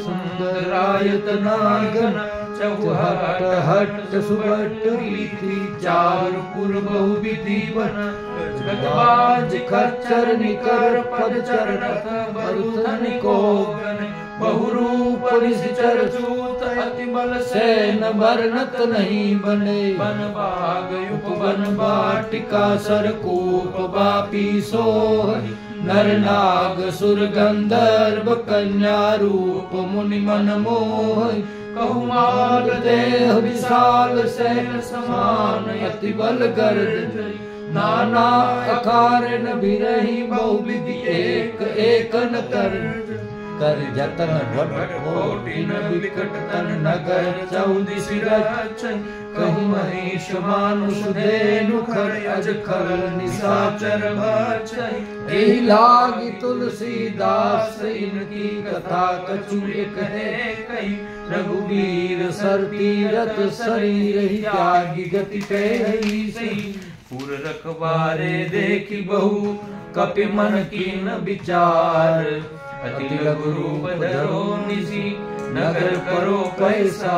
सुंदरायतनागन चौहट हट सुबट रीति चार पुर बहुविधि बन गजबाज खच्चर निकर पद चरणत मरुधन को बहुरूप निश्चर चूत अति बल सैन बरनत नहीं बने बन बाग उपवन बाटिका सरकूप बापी सोह नर नाग सुर गंधर्व कन्या रूप मुनि मन मोह कहुमार देह विशाल सैन समान अति बल गर्द नाना अकारन बिरही बहुविधि एक एक न कर जतन भट कोटिन विकट तन नगर चौदिसि रचै कहि महेश मानुष धेनु खर अज खर निशाचर भचै एहि लागी तुलसीदास इनकी कथा कछु एक है कही रघुवीर सर तीरथ शरीर ही त्यागी गति कही सही पुर रखबारे देखी बहु कपि मन कीन विचार अति लघु रूप धरो निसी नगर करो पैसा।